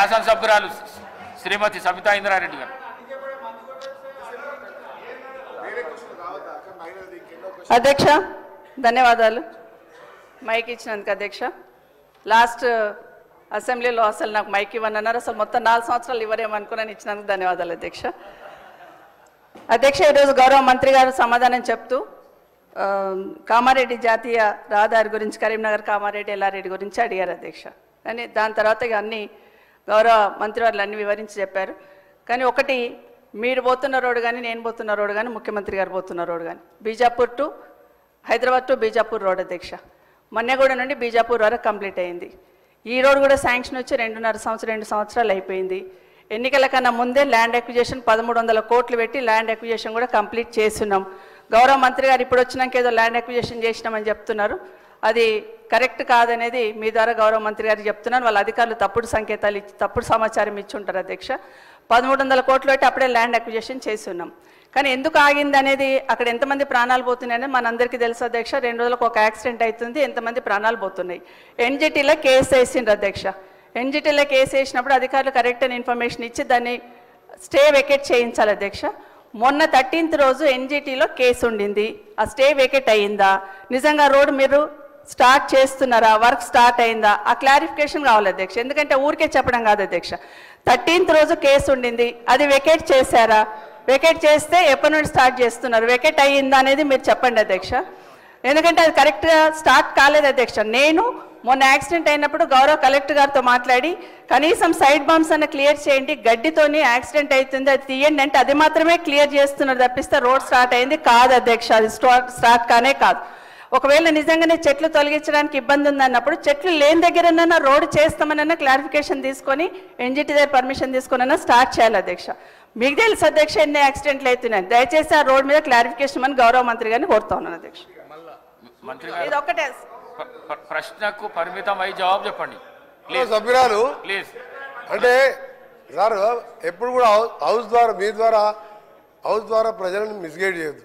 శాసనసభ్యురాలు శ్రీమతి సబితా ఇంద్రారెడ్డి గారు. అధ్యక్ష ధన్యవాదాలు మైక్ ఇచ్చినందుకు. అధ్యక్ష లాస్ట్ అసెంబ్లీలో అసలు నాకు మైక్ ఇవ్వనన్నారు, అసలు మొత్తం 4 సంవత్సరాలు ఇవ్వరేమనుకున్నాను, ఇచ్చినందుకు ధన్యవాదాలు అధ్యక్ష. అధ్యక్ష ఈరోజు గౌరవ మంత్రి గారు సమాధానం చెప్తూ కామారెడ్డి జాతీయ రహదారి గురించి, కరీంనగర్ కామారెడ్డి ఎల్లారెడ్డి గురించి అడిగారు అధ్యక్ష. కానీ దాని తర్వాత ఇక అన్ని గౌరవ మంత్రివారులు అన్ని వివరించి చెప్పారు. కానీ ఒకటి, మీరు పోతున్న రోడ్డు కానీ నేను పోతున్న రోడ్డు కానీ ముఖ్యమంత్రి గారు పోతున్న రోడ్డు కానీ Bijapur to Hyderabad to Bijapur road అధ్యక్ష. మన్నెగూడ నుండి బీజాపూర్ వరకు కంప్లీట్ అయింది. ఈ రోడ్ కూడా శాంక్షన్ వచ్చి 2 సంవత్సరాలు అయిపోయింది. ఎన్నికల కన్నా ముందే ల్యాండ్ అక్విజిషన్ 1300 కోట్లు పెట్టి ల్యాండ్ అక్విజిషన్ కూడా కంప్లీట్ చేస్తున్నాం. గౌరవ మంత్రి గారు ఇప్పుడు వచ్చినాక ఏదో ల్యాండ్ అక్విజిషన్ చేసినామని చెప్తున్నారు, అది కరెక్ట్ కాదనేది మీ ద్వారా గౌరవ మంత్రి గారు చెప్తున్నారు. వాళ్ళ అధికారులు తప్పుడు సంకేతాలు ఇచ్చి తప్పుడు సమాచారం ఇచ్చి ఉంటారు అధ్యక్ష. 1300 కోట్లు పెట్టి అప్పుడే ల్యాండ్ అక్విజిషన్ చేస్తున్నాం. కానీ ఎందుకు ఆగింది అనేది, అక్కడ ఎంతమంది ప్రాణాలు పోతున్నాయని మనందరికీ తెలుసు అధ్యక్ష. 2 రోజులకు ఒక యాక్సిడెంట్ అవుతుంది, ఎంతమంది ప్రాణాలు పోతున్నాయి. ఎన్జిటీలో కేసు వేసిండ్రు అధ్యక్ష. ఎన్జిటీలో కేసు వేసినప్పుడు అధికారులు కరెక్ట్ అని ఇన్ఫర్మేషన్ ఇచ్చి దాన్ని స్టే వెకేట్ చేయించాలి అధ్యక్ష. మొన్న 13th రోజు ఎన్జిటీలో కేసు ఉండింది, ఆ స్టే వెకేట్ అయ్యిందా, నిజంగా రోడ్ మీరు స్టార్ట్ చేస్తున్నారా, వర్క్ స్టార్ట్ అయిందా, ఆ క్లారిఫికేషన్ కావాలి అధ్యక్ష. ఎందుకంటే ఊరికే చెప్పడం కాదు అధ్యక్ష. 13th రోజు కేసు ఉండింది, అది వెకేట్ చేశారా, వెకేట్ చేస్తే ఎప్పటి నుండి స్టార్ట్ చేస్తున్నారు, వెకేట్ అయ్యిందా అనేది మీరు చెప్పండి అధ్యక్ష. ఎందుకంటే అది కరెక్ట్గా స్టార్ట్ కాలేదు అధ్యక్ష. నేను మొన్న యాక్సిడెంట్ అయినప్పుడు గౌరవ కలెక్టర్ గారితో మాట్లాడి కనీసం సైడ్ బంప్స్ అన్న క్లియర్ చేయండి, గడ్డితోని యాక్సిడెంట్ అవుతుంది అది తీయండి అంటే అది మాత్రమే క్లియర్ చేస్తున్నారు తప్పిస్తే రోడ్ స్టార్ట్ అయింది కాదు అధ్యక్ష. అది స్టార్ట్ కానే కాదు. ఒకవేళ నిజంగానే చెట్లు తొలగించడానికి ఇబ్బంది ఉందన్నప్పుడు చెట్లు లేని దగ్గరనన్నా రోడ్డు చేస్తామనన్నా క్లారిఫికేషన్ తీసుకొని ఎన్జిటి దగ్గర పర్మిషన్ తీసుకున్నా స్టార్ట్ చేయాలి అధ్యక్ష. మీకు తెలుసు అధ్యక్ష ఎన్ని యాక్సిడెంట్లు అవుతున్నాయి, దయచేసి ఆ రోడ్ మీద క్లారిఫికేషన్ అని గౌరవ మంత్రి గారిని కోరుతా ఉన్నాను అధ్యక్ష. ఇది ఒక్కటే ప్రశ్నకు పరిమితం అయి జవాబు చెప్పండి సభ్యురాలు. ప్లీజ్. అంటే సార్ ఎప్పుడు కూడా హౌస్ ద్వారా మీ ద్వారా హౌస్ ద్వారా ప్రజలను మిస్గైడ్ చేయొద్దు.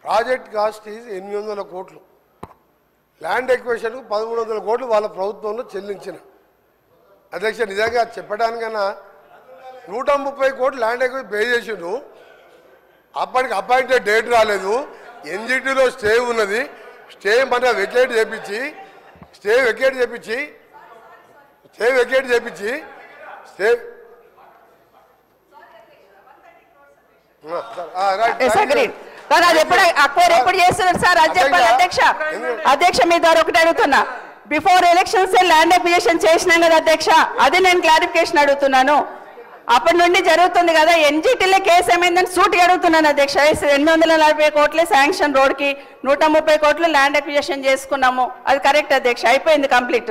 ప్రాజెక్ట్ కాస్ట్ ఈజ్ 800 కోట్లు, ల్యాండ్ ఎక్విజిషన్కు 1300 కోట్లు వాళ్ళ ప్రభుత్వంలో చెల్లించిన అధ్యక్ష. నిజంగా చెప్పడానికన్నా 130 కోట్లు ల్యాండ్ ఎక్విజిషన్ పే చేసిండు, అప్పటికి అపాయింటెడ్ డేట్ రాలేదు, ఎన్జిటీలో స్టే ఉన్నది, స్టే మన వెకేట్ చేపించి స్టే ఎప్పుడు చేస్తున్నారు సార్ అది చెప్పాలి అధ్యక్ష. అధ్యక్ష మీ ద్వారా ఒకటి అడుగుతున్నా, బిఫోర్ ఎలక్షన్స్ ల్యాండ్ అక్విజిషన్ చేసినాం కదా అధ్యక్ష, అది నేను క్లారిఫికేషన్ అడుగుతున్నాను. అప్పటి నుండి జరుగుతుంది కదా, ఎన్జిటీలో కేసు ఏమైందని సూటిగా అడుగుతున్నాను అధ్యక్ష. 840 కోట్లే శాంక్షన్ రోడ్కి, 130 కోట్లు ల్యాండ్ అక్విజిషన్ చేసుకున్నాము, అది కరెక్ట్ అధ్యక్ష, అయిపోయింది కంప్లీట్.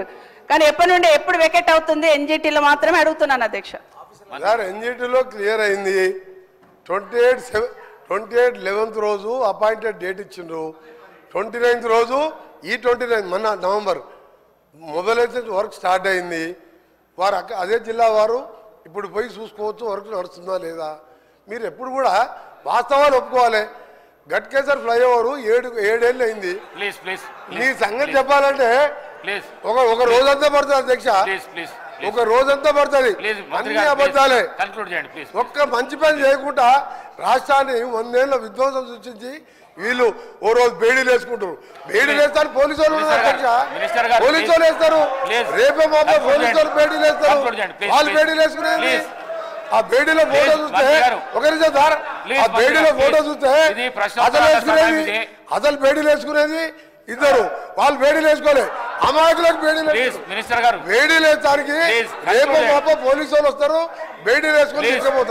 కానీ ఎప్పటి నుండి ఎప్పుడు వెకెట్ అవుతుంది ఎన్జిటీలో మాత్రమే అడుగుతున్నాను అధ్యక్ష. ఎన్జిటీలో క్లియర్ అయింది, 28/11 రోజు అపాయింటెడ్ డేట్ ఇచ్చిండ్రు, 29th రోజు ఈ 29 మొన్న నవంబర్ మొబైలైజేషన్ వర్క్ స్టార్ట్ అయింది. వారు అదే జిల్లా వారు ఇప్పుడు పోయి చూసుకోవచ్చు వర్క్ నడుస్తుందా లేదా. మీరు ఎప్పుడు కూడా వాస్తవాలు ఒప్పుకోవాలి. గట్కేసర్ ఫ్లైఓవర్ 7 ఏళ్ళు అయింది. మీ సంగతి చెప్పాలంటే ఒక రోజంతా పడుతుంది అధ్యక్ష, ఒక రోజంతా పడుతుంది, అన్ని అబద్ధాలే. ఒక్క మంచి పని చేయకుండా రాష్ట్రాన్ని 100 ఏళ్ళ విధ్వంసం సృష్టించి వీళ్ళు ఓ రోజు బేడీలు వేసుకుంటారు. బేడీలు వేస్తారు పోలీసు వాళ్ళు అధ్యక్ష, పోలీసు వాళ్ళు వేస్తారు, రేపే మాపే పోలీసు వాళ్ళు బేడీలు వేస్తారు. వాళ్ళు బేడీలు వేసుకునేది ఆ బేడీలో ఫోటో చూస్తే ఒకరి సార్ ఆ బేడీలో ఫోటో చూస్తే అసలు బేడీలు వేసుకునేది ఇద్దరు, వాళ్ళు బేడీలు వేసుకోలే, అమాయకులకు బేడీలు వేస్తారు. బేడీలు వేయడానికి రేపే మాపే పోలీసు వాళ్ళు వస్తారు, బేడీలు వేసుకొని తీసుకుపోతారు.